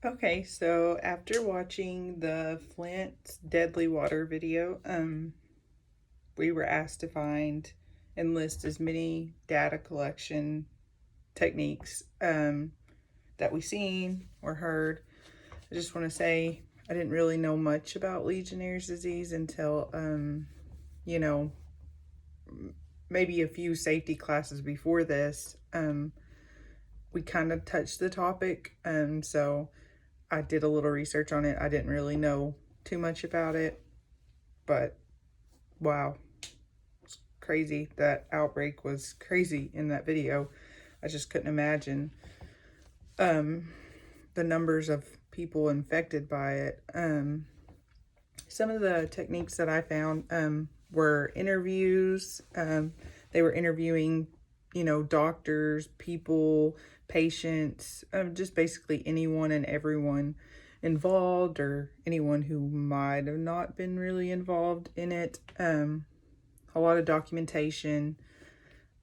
Okay, so after watching the Flint's Deadly Water video, we were asked to find and list as many data collection techniques that we seen or heard. I just want to say I didn't really know much about Legionnaire's disease until, you know, maybe a few safety classes before this. We kind of touched the topic, so I did a little research on it. I didn't really know too much about it, but wow, it's crazy. That outbreak was crazy in that video. I just couldn't imagine um, the numbers of people infected by it. Some of the techniques that I found were interviews. They were interviewing, doctors, people, patients, just basically anyone and everyone involved or anyone who might have not been really involved in it. A lot of documentation,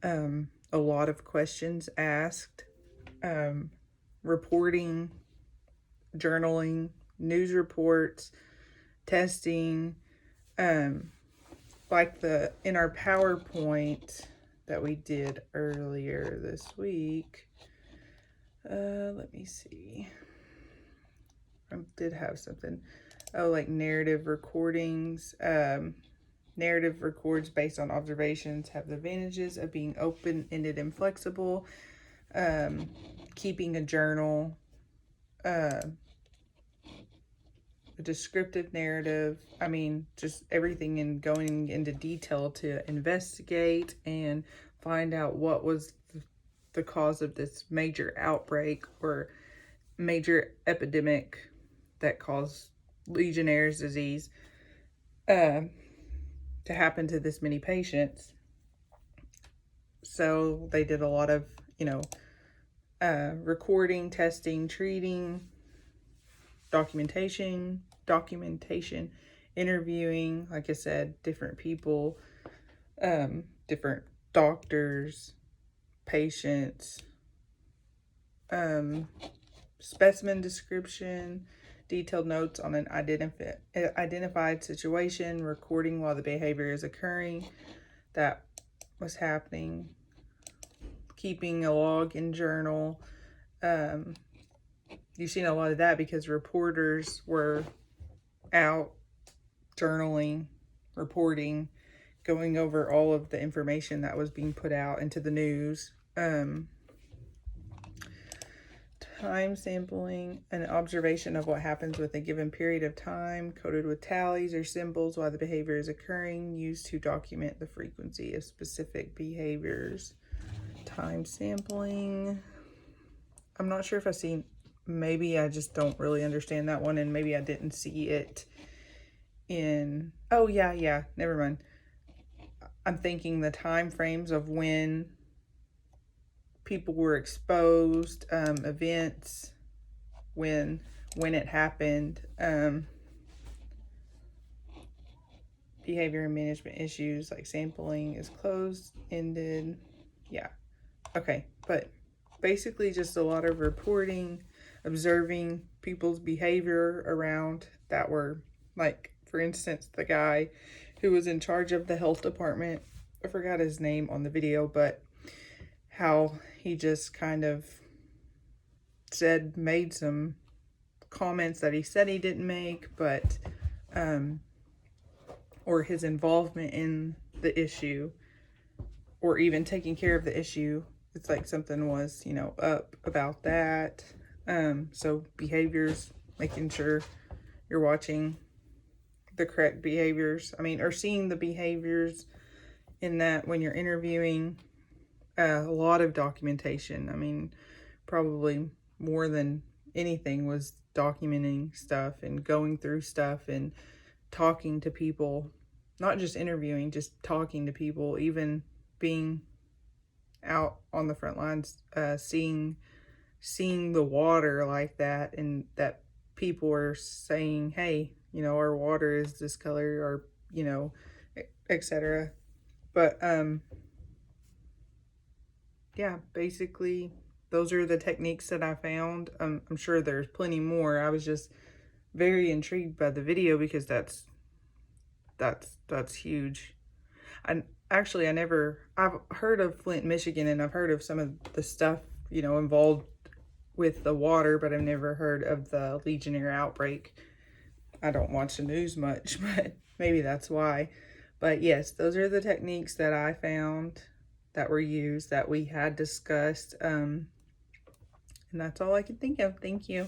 a lot of questions asked, reporting, journaling, news reports, testing, um, like the in our PowerPoint that we did earlier this week. Let me see. I did have something. Oh, like narrative recordings. Narrative records based on observations have the advantages of being open-ended and flexible. Keeping a journal. Uh, a descriptive narrative. I mean, just everything and going into detail to investigate and find out what was the cause of this major outbreak or major epidemic that caused Legionnaire's disease to happen to this many patients. So they did a lot of, recording, testing, treating, documentation, interviewing, like I said, different people, different doctors, patients, specimen description, detailed notes on an identified situation, recording while the behavior is occurring that was happening, keeping a log and journal. You've seen a lot of that because reporters were out journaling, reporting, going over all of the information that was being put out into the news. Time sampling, an observation of what happens with a given period of time, coded with tallies or symbols while the behavior is occurring, used to document the frequency of specific behaviors. Time sampling. I'm not sure if I've seen, maybe I just don't really understand that one, and maybe I didn't see it in, oh yeah, never mind. I'm thinking the time frames of when people were exposed, events, when it happened, behavior and management issues like sampling is closed ended. Yeah, okay, but basically just a lot of reporting, observing people's behavior around that were, like, for instance, the guy who was in charge of the health department. I forgot his name on the video, but how he just kind of made some comments that he said he didn't make, but, or his involvement in the issue, or even taking care of the issue. It's like something was, up about that. So behaviors, making sure you're watching the correct behaviors. I mean, or seeing the behaviors in that when you're interviewing. A lot of documentation. I mean, probably more than anything was documenting stuff and going through stuff and talking to people, not just interviewing, just talking to people, even being out on the front lines, seeing the water like that, and that people are saying, hey, our water is this color, or, etc. But yeah, basically those are the techniques that I found. I'm sure there's plenty more. I was just very intrigued by the video because that's huge. I actually I've heard of Flint, Michigan, and I've heard of some of the stuff, you know, involved with the water, but I've never heard of the Legionnaire outbreak. I don't watch the news much, but maybe that's why. But yes, those are the techniques that I found that were used, that we had discussed. And that's all I can think of. Thank you.